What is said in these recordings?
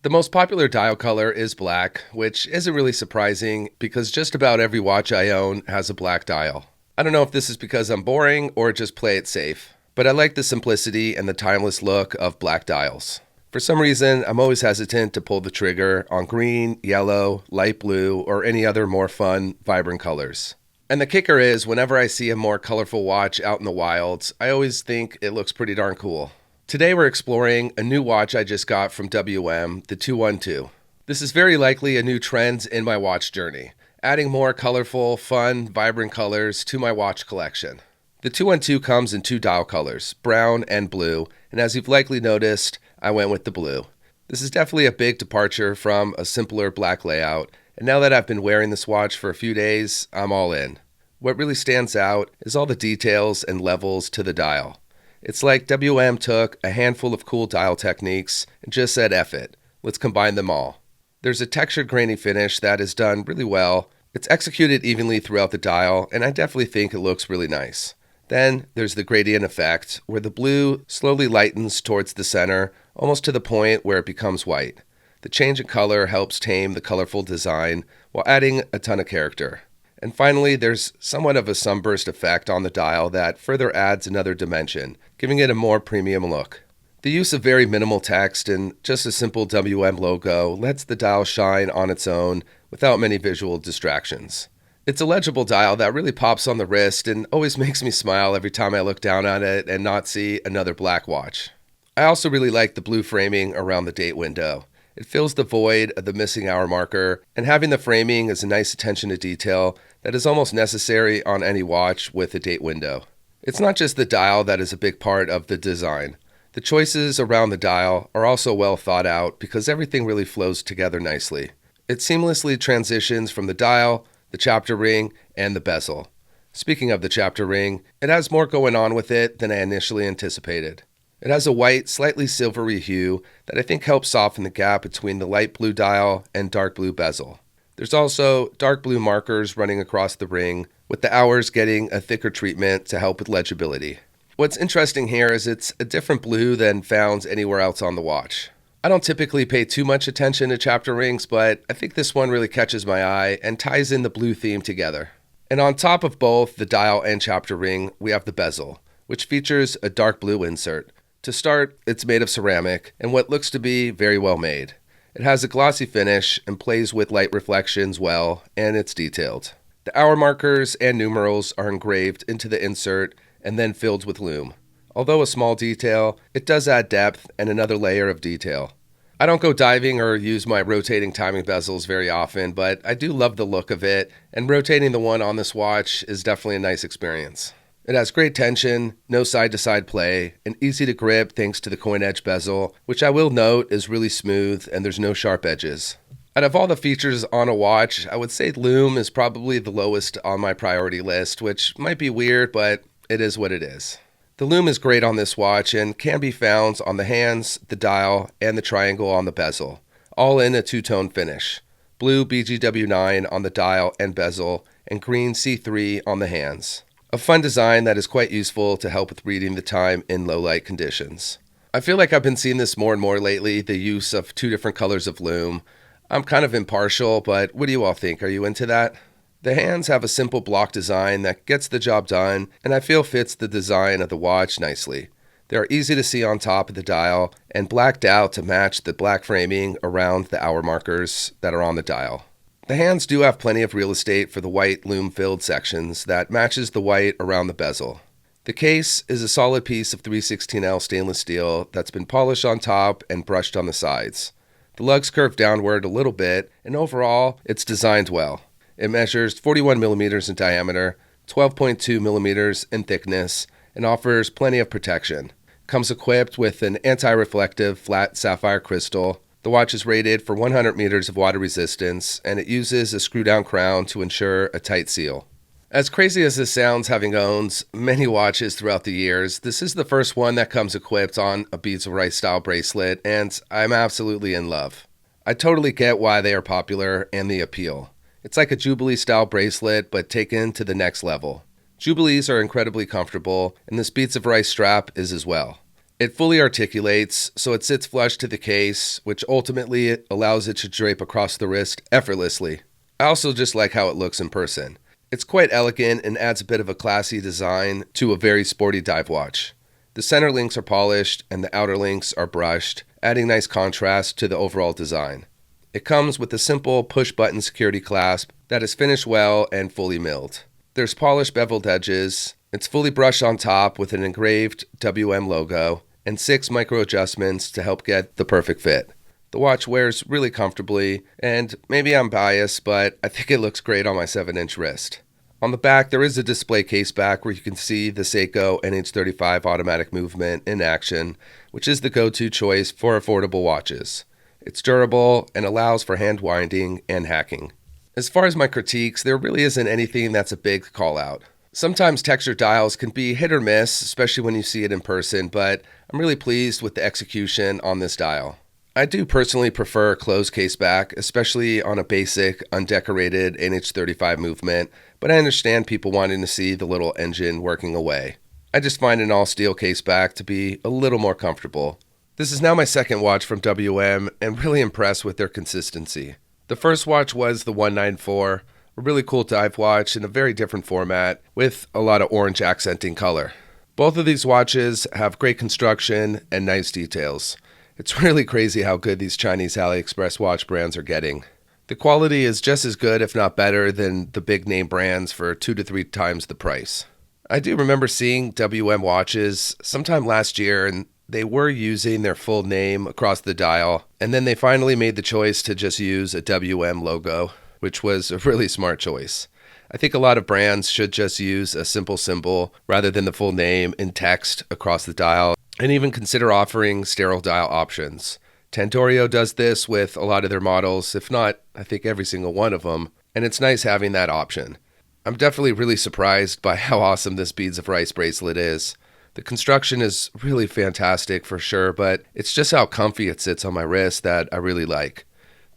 The most popular dial color is black, which isn't really surprising because just about every watch I own has a black dial. I don't know if this is because I'm boring or just play it safe, but I like the simplicity and the timeless look of black dials. For some reason, I'm always hesitant to pull the trigger on green, yellow, light blue, or any other more fun, vibrant colors. And the kicker is, whenever I see a more colorful watch out in the wilds, I always think it looks pretty darn cool. Today we're exploring a new watch I just got from WM, the 212. This is very likely a new trend in my watch journey, adding more colorful, fun, vibrant colors to my watch collection. The 212 comes in two dial colors, brown and blue, and as you've likely noticed, I went with the blue. This is definitely a big departure from a simpler black layout, and now that I've been wearing this watch for a few days, I'm all in. What really stands out is all the details and levels to the dial. It's like WM took a handful of cool dial techniques and just said, F it, let's combine them all. There's a textured grainy finish that is done really well. It's executed evenly throughout the dial, and I definitely think it looks really nice. Then there's the gradient effect, where the blue slowly lightens towards the center, almost to the point where it becomes white. The change in color helps tame the colorful design while adding a ton of character. And finally, there's somewhat of a sunburst effect on the dial that further adds another dimension, giving it a more premium look. The use of very minimal text and just a simple WM logo lets the dial shine on its own without many visual distractions. It's a legible dial that really pops on the wrist and always makes me smile every time I look down at it and not see another black watch. I also really like the blue framing around the date window. It fills the void of the missing hour marker, and having the framing is a nice attention to detail that is almost necessary on any watch with a date window. It's not just the dial that is a big part of the design. The choices around the dial are also well thought out because everything really flows together nicely. It seamlessly transitions from the dial, the chapter ring, and the bezel. Speaking of the chapter ring, it has more going on with it than I initially anticipated. It has a white, slightly silvery hue that I think helps soften the gap between the light blue dial and dark blue bezel. There's also dark blue markers running across the ring, with the hours getting a thicker treatment to help with legibility. What's interesting here is it's a different blue than found anywhere else on the watch. I don't typically pay too much attention to chapter rings, but I think this one really catches my eye and ties in the blue theme together. And on top of both the dial and chapter ring, we have the bezel, which features a dark blue insert. To start, it's made of ceramic and what looks to be very well made. It has a glossy finish and plays with light reflections well, and it's detailed. The hour markers and numerals are engraved into the insert and then filled with lume. Although a small detail, it does add depth and another layer of detail. I don't go diving or use my rotating timing bezels very often, but I do love the look of it, and rotating the one on this watch is definitely a nice experience. It has great tension, no side-to-side play, and easy to grip thanks to the coin edge bezel, which I will note is really smooth and there's no sharp edges. Out of all the features on a watch, I would say lume is probably the lowest on my priority list, which might be weird, but it is what it is. The lume is great on this watch and can be found on the hands, the dial, and the triangle on the bezel, all in a two-tone finish. Blue BGW9 on the dial and bezel, and green C3 on the hands. A fun design that is quite useful to help with reading the time in low light conditions. I feel like I've been seeing this more and more lately, the use of two different colors of lume. I'm kind of impartial, but what do you all think? Are you into that? The hands have a simple block design that gets the job done, and I feel fits the design of the watch nicely. They are easy to see on top of the dial and blacked out to match the black framing around the hour markers that are on the dial. The hands do have plenty of real estate for the white lume-filled sections that matches the white around the bezel. The case is a solid piece of 316L stainless steel that's been polished on top and brushed on the sides. The lugs curve downward a little bit, and overall, it's designed well. It measures 41 millimeters in diameter, 12.2 millimeters in thickness, and offers plenty of protection. Comes equipped with an anti-reflective flat sapphire crystal. The watch is rated for 100 meters of water resistance, and it uses a screw-down crown to ensure a tight seal. As crazy as this sounds, having owned many watches throughout the years, this is the first one that comes equipped on a beads of rice style bracelet, and I'm absolutely in love. I totally get why they are popular and the appeal. It's like a Jubilee style bracelet, but taken to the next level. Jubilees are incredibly comfortable, and this beads of rice strap is as well. It fully articulates, so it sits flush to the case, which ultimately allows it to drape across the wrist effortlessly. I also just like how it looks in person. It's quite elegant and adds a bit of a classy design to a very sporty dive watch. The center links are polished and the outer links are brushed, adding nice contrast to the overall design. It comes with a simple push-button security clasp that is finished well and fully milled. There's polished beveled edges. It's fully brushed on top with an engraved WM logo and 6 micro adjustments to help get the perfect fit. The watch wears really comfortably, and maybe I'm biased, but I think it looks great on my 7-inch wrist. On the back, there is a display case back where you can see the Seiko NH35 automatic movement in action, which is the go-to choice for affordable watches. It's durable and allows for hand winding and hacking. As far as my critiques, there really isn't anything that's a big call-out. Sometimes texture dials can be hit or miss, especially when you see it in person, but I'm really pleased with the execution on this dial. I do personally prefer a closed case back, especially on a basic, undecorated NH35 movement, but I understand people wanting to see the little engine working away. I just find an all-steel case back to be a little more comfortable. This is now my second watch from WM, and really impressed with their consistency. The first watch was the 194, a really cool dive watch in a very different format with a lot of orange accenting color. Both of these watches have great construction and nice details. It's really crazy how good these Chinese AliExpress watch brands are getting. The quality is just as good, if not better, than the big name brands for 2 to 3 times the price. I do remember seeing WM watches sometime last year, and they were using their full name across the dial, and then they finally made the choice to just use a WM logo, which was a really smart choice. I think a lot of brands should just use a simple symbol rather than the full name in text across the dial, and even consider offering sterile dial options. Tandorio does this with a lot of their models, if not, I think every single one of them, and it's nice having that option. I'm definitely really surprised by how awesome this Beads of Rice bracelet is. The construction is really fantastic for sure, but it's just how comfy it sits on my wrist that I really like.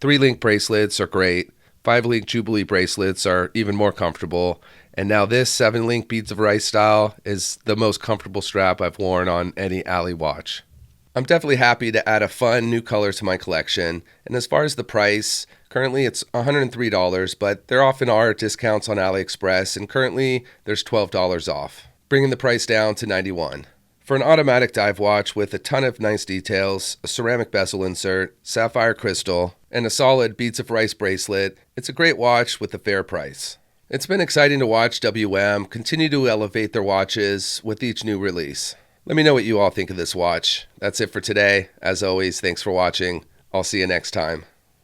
3-link bracelets are great. 5-link Jubilee bracelets are even more comfortable, and now this 7-link Beads of Rice style is the most comfortable strap I've worn on any Ali watch. I'm definitely happy to add a fun new color to my collection, and as far as the price, currently it's $103, but there often are discounts on AliExpress, and currently there's $12 off, bringing the price down to $91. For an automatic dive watch with a ton of nice details, a ceramic bezel insert, sapphire crystal, and a solid Beads of Rice bracelet, it's a great watch with a fair price. It's been exciting to watch WM continue to elevate their watches with each new release. Let me know what you all think of this watch. That's it for today. As always, thanks for watching. I'll see you next time.